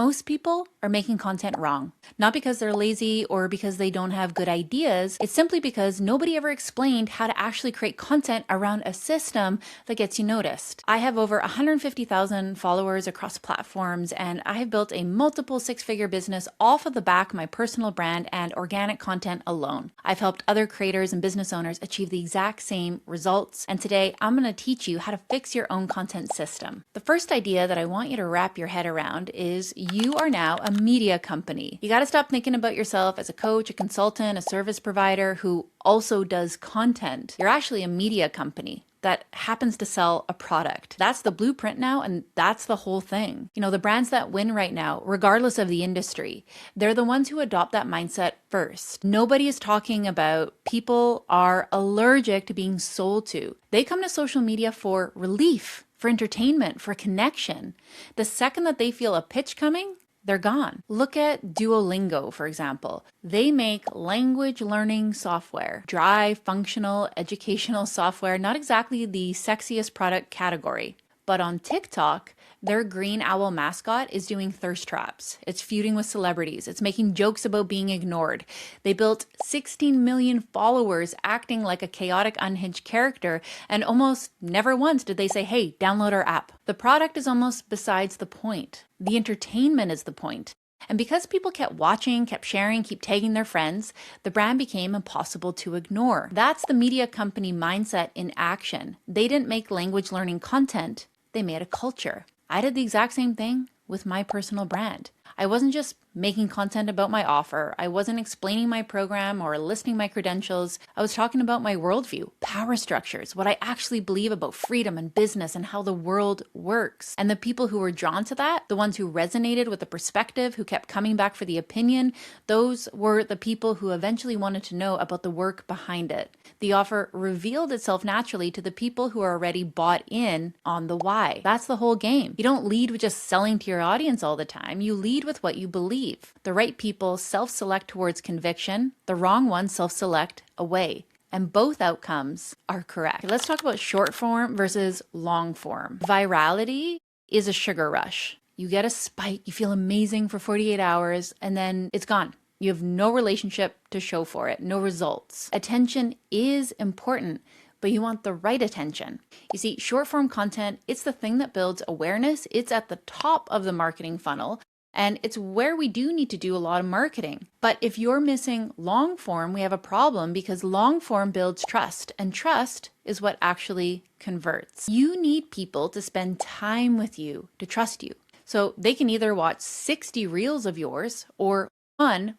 Most people are making content wrong, not because they're lazy or because they don't have good ideas. It's simply because nobody ever explained how to actually create content around a system that gets you noticed. I have over 150,000 followers across platforms, and I have built a multiple six-figure business off of the back of my personal brand and organic content alone. I've helped other creators and business owners achieve the exact same results, and today I'm going to teach you how to fix your own content system. The first idea that I want you to wrap your head around is you are now a media company. You got to stop thinking about yourself as a coach, a consultant, a service provider who also does content. You're actually a media company that happens to sell a product. That's the blueprint now, and that's the whole thing. You know, the brands that win right now, regardless of the industry, they're the ones who adopt that mindset first. Nobody is talking about people are allergic to being sold to. They come to social media for relief, for entertainment, for connection. The second that they feel a pitch coming, they're gone. Look at Duolingo, for example. They make language learning software, dry, functional, educational software, not exactly the sexiest product category. But on TikTok, their green owl mascot is doing thirst traps. It's feuding with celebrities. It's making jokes about being ignored. They built 16 million followers acting like a chaotic, unhinged character, and almost never once did they say, hey, download our app. The product is almost besides the point. The entertainment is the point. And because people kept watching, kept sharing, keep tagging their friends, the brand became impossible to ignore. That's the media company mindset in action. They didn't make language learning content. They made a culture. I did the exact same thing with my personal brand. I wasn't just making content about my offer. I wasn't explaining my program or listing my credentials. I was talking about my worldview, power structures, what I actually believe about freedom and business and how the world works. And the people who were drawn to that, the ones who resonated with the perspective, who kept coming back for the opinion, those were the people who eventually wanted to know about the work behind it. The offer revealed itself naturally to the people who are already bought in on the why. That's the whole game. You don't lead with just selling to your audience all the time. You lead with what you believe. The right people self-select towards conviction. The wrong ones self-select away. And both outcomes are correct. Let's talk about short form versus long form. Virality is a sugar rush. You get a spike, you feel amazing for 48 hours, and then it's gone. You have no relationship to show for it, no results. Attention is important, but you want the right attention. You see, short form content, it's the thing that builds awareness. It's at the top of the marketing funnel. And it's where we do need to do a lot of marketing. But if you're missing long form, we have a problem because long form builds trust, and trust is what actually converts. You need people to spend time with you, to trust you. So they can either watch 60 reels of yours or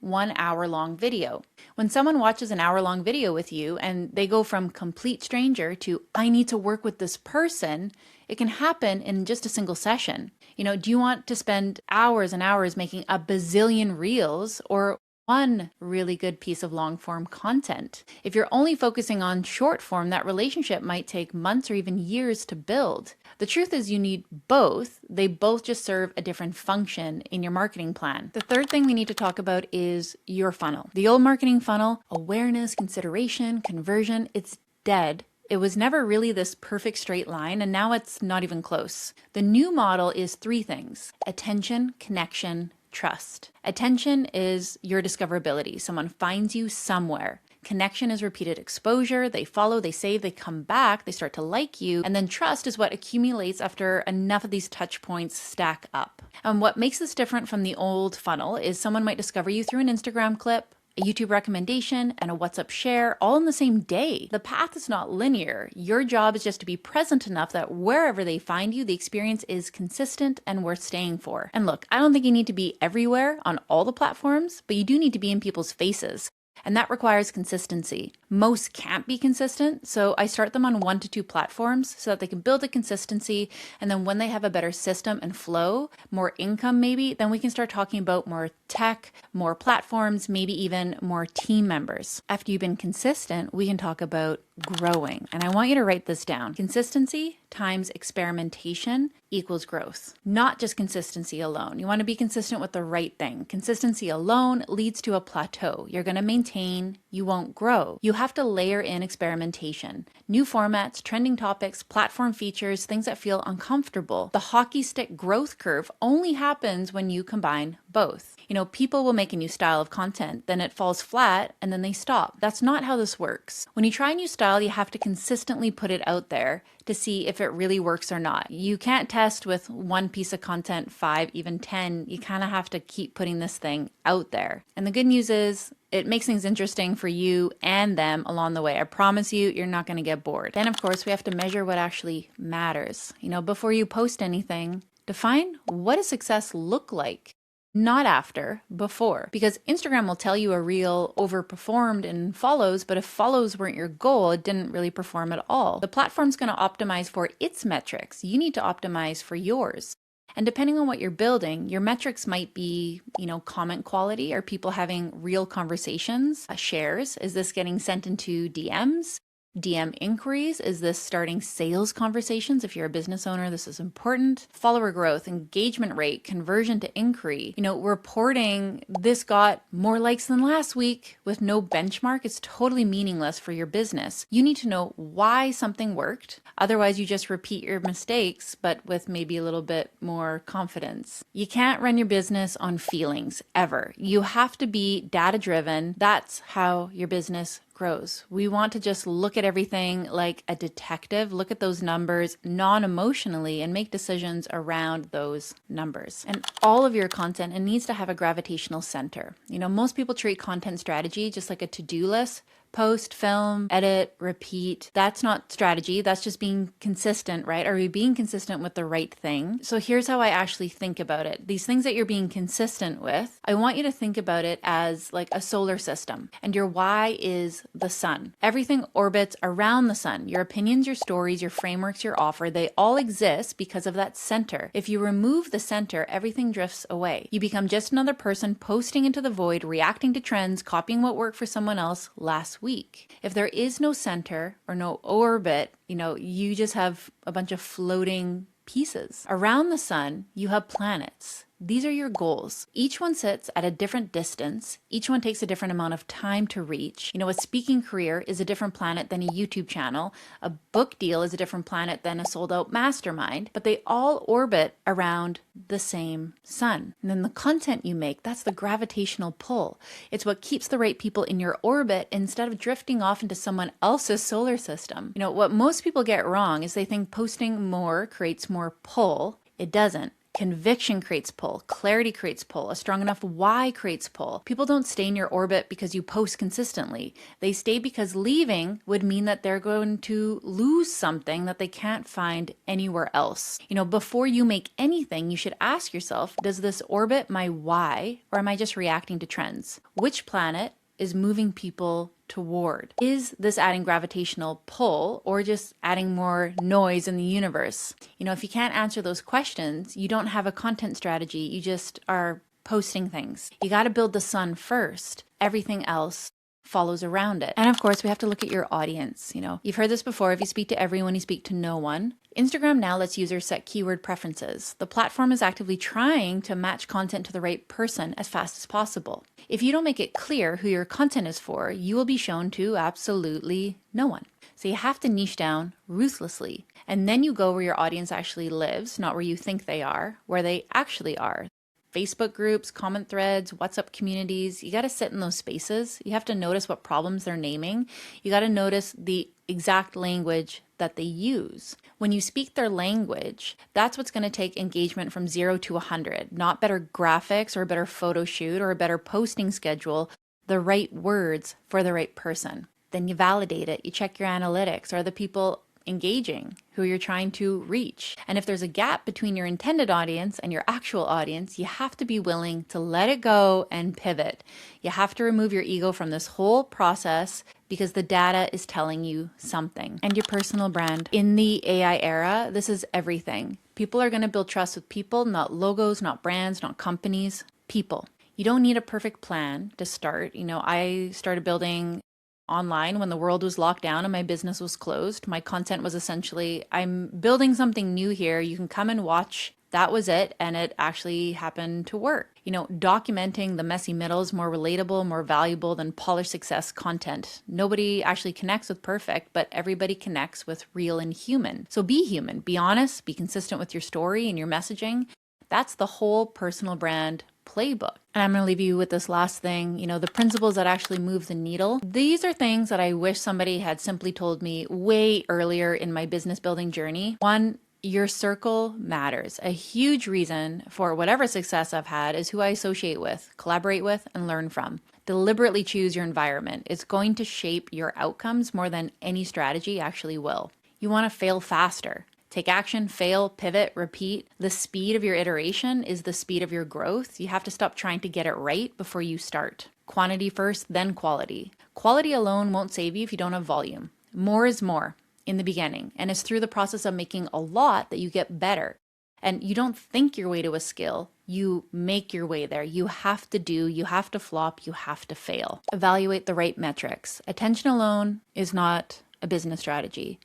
one hour-long video. When someone watches an hour-long video with you and they go from complete stranger to, I need to work with this person, it can happen in just a single session. You know, do you want to spend hours and hours making a bazillion reels or one really good piece of long form content? If you're only focusing on short form, that relationship might take months or even years to build. The truth is you need both. They both just serve a different function in your marketing plan. The third thing we need to talk about is your funnel. The old marketing funnel, awareness, consideration, conversion, it's dead. It was never really this perfect straight line, and now it's not even close. The new model is three things: attention, connection, trust. Attention is your discoverability. Someone finds you somewhere. Connection is repeated exposure. They follow, they save, they come back, they start to like you. And then trust is what accumulates after enough of these touch points stack up. And what makes this different from the old funnel is someone might discover you through an Instagram clip, a YouTube recommendation, and a WhatsApp share all in the same day. The path is not linear. Your job is just to be present enough that wherever they find you, the experience is consistent and worth staying for. And look, I don't think you need to be everywhere on all the platforms, but you do need to be in people's faces. And that requires consistency. Most can't be consistent, so I start them on 1 to 2 platforms so that they can build a consistency, and then when they have a better system and flow, more income maybe, then we can start talking about more tech, more platforms, maybe even more team members. After you've been consistent, we can talk about growing. And I want you to write this down. Consistency times experimentation equals growth, not just consistency alone. You want to be consistent with the right thing. Consistency alone leads to a plateau. You're going to maintain, you won't grow. You have to layer in experimentation, new formats, trending topics, platform features, things that feel uncomfortable. The hockey stick growth curve only happens when you combine both. People will make a new style of content, then it falls flat, and then they stop. That's not how this works. When you try a new style, you have to consistently put it out there to see if it really works or not. You can't test with one piece of content, 5, even 10. You kind of have to keep putting this thing out there. And the good news is, it makes things interesting for you and them along the way. I promise you, you're not going to get bored. Then, of course, we have to measure what actually matters. Before you post anything, define what does success look like? Not after, before. Because Instagram will tell you a reel overperformed in follows, but if follows weren't your goal, it didn't really perform at all. The platform's going to optimize for its metrics. You need to optimize for yours. And depending on what you're building, your metrics might be, comment quality. Are people having real conversations? Shares? Is this getting sent into DMs? DM inquiries? Is this starting sales conversations? If you're a business owner, this is important. Follower growth, engagement rate, conversion to inquiry. Reporting this got more likes than last week with no benchmark is totally meaningless for your business. You need to know why something worked. Otherwise, you just repeat your mistakes, but with maybe a little bit more confidence. You can't run your business on feelings, ever. You have to be data-driven. That's how your business grows. We want to just look at everything like a detective, look at those numbers non-emotionally and make decisions around those numbers. And all of your content, it needs to have a gravitational center. Most people treat content strategy just like a to-do list. Post, film, edit, repeat. That's not strategy. That's just being consistent, right? Are we being consistent with the right thing? So here's how I actually think about it. These things that you're being consistent with, I want you to think about it as like a solar system. And your why is the sun. Everything orbits around the sun. Your opinions, your stories, your frameworks, your offer, they all exist because of that center. If you remove the center, everything drifts away. You become just another person posting into the void, reacting to trends, copying what worked for someone else last week. If there is no center or no orbit, you just have a bunch of floating pieces. Around the sun, you have planets. These are your goals. Each one sits at a different distance. Each one takes a different amount of time to reach. A speaking career is a different planet than a YouTube channel. A book deal is a different planet than a sold out mastermind, but they all orbit around the same sun. And then the content you make, that's the gravitational pull. It's what keeps the right people in your orbit instead of drifting off into someone else's solar system. What most people get wrong is they think posting more creates more pull. It doesn't. Conviction creates pull. Clarity creates pull. A strong enough why creates pull. People don't stay in your orbit because you post consistently. They stay because leaving would mean that they're going to lose something that they can't find anywhere else. Before you make anything, you should ask yourself, does this orbit my why, or am I just reacting to trends? Which planet is moving people toward? Is this adding gravitational pull or just adding more noise in the universe? If you can't answer those questions, you don't have a content strategy. You just are posting things. You got to build the sun first. Everything else follows around it. And of course, we have to look at your audience. You've heard this before. If you speak to everyone, you speak to no one. Instagram now lets users set keyword preferences. The platform is actively trying to match content to the right person as fast as possible. If you don't make it clear who your content is for, you will be shown to absolutely no one. So you have to niche down ruthlessly. And then you go where your audience actually lives, not where you think they are, where they actually are. Facebook groups, comment threads, WhatsApp communities, you got to sit in those spaces. You have to notice what problems they're naming. You got to notice the exact language that they use. When you speak their language, that's what's going to take engagement from 0 to 100, not better graphics or a better photo shoot or a better posting schedule, the right words for the right person. Then you validate it. You check your analytics. Are the people engaging who you're trying to reach? And if there's a gap between your intended audience and your actual audience, you have to be willing to let it go and pivot. You have to remove your ego from this whole process because the data is telling you something. And your personal brand. In the AI era, this is everything. People are going to build trust with people, not logos, not brands, not companies, people. You don't need a perfect plan to start. I started building online when the world was locked down and my business was closed. My content was essentially, I'm building something new here. You can come and watch. That was it. And it actually happened to work. Documenting the messy middle is more relatable, more valuable than polished success content. Nobody actually connects with perfect, but everybody connects with real and human. So be human, be honest, be consistent with your story and your messaging. That's the whole personal brand playbook. And I'm going to leave you with this last thing, the principles that actually move the needle. These are things that I wish somebody had simply told me way earlier in my business building journey. One, your circle matters. A huge reason for whatever success I've had is who I associate with, collaborate with, and learn from. Deliberately choose your environment. It's going to shape your outcomes more than any strategy actually will. You want to fail faster. Take action, fail, pivot, repeat. The speed of your iteration is the speed of your growth. You have to stop trying to get it right before you start. Quantity first, then quality. Quality alone won't save you if you don't have volume. More is more in the beginning, and it's through the process of making a lot that you get better. And you don't think your way to a skill, you make your way there. You have to do, you have to flop, you have to fail. Evaluate the right metrics. Attention alone is not a business strategy.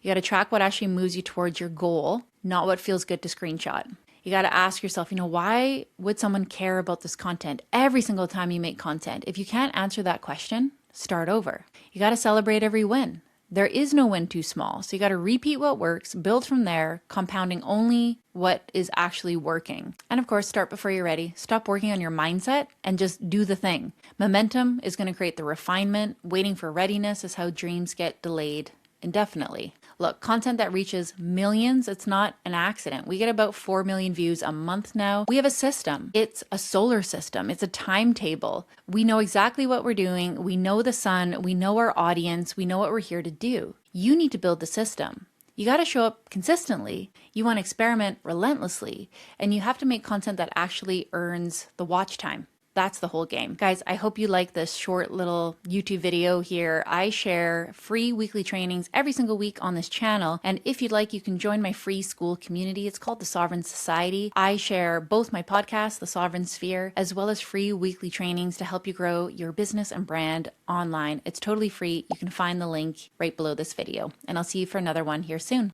You got to track what actually moves you towards your goal, not what feels good to screenshot. You got to ask yourself, why would someone care about this content every single time you make content? If you can't answer that question, start over. You got to celebrate every win. There is no win too small. So you got to repeat what works, build from there, compounding only what is actually working. And of course, start before you're ready. Stop working on your mindset and just do the thing. Momentum is going to create the refinement. Waiting for readiness is how dreams get delayed indefinitely. Look, content that reaches millions, it's not an accident. We get about 4 million views a month now. We have a system. It's a solar system. It's a timetable. We know exactly what we're doing. We know the sun. We know our audience. We know what we're here to do. You need to build the system. You got to show up consistently. You want to experiment relentlessly. And you have to make content that actually earns the watch time. That's the whole game. Guys, I hope you like this short little YouTube video here. I share free weekly trainings every single week on this channel. And if you'd like, you can join my free school community. It's called the Sovereign Society. I share both my podcast, The Sovereign Sphere, as well as free weekly trainings to help you grow your business and brand online. It's totally free. You can find the link right below this video. And I'll see you for another one here soon.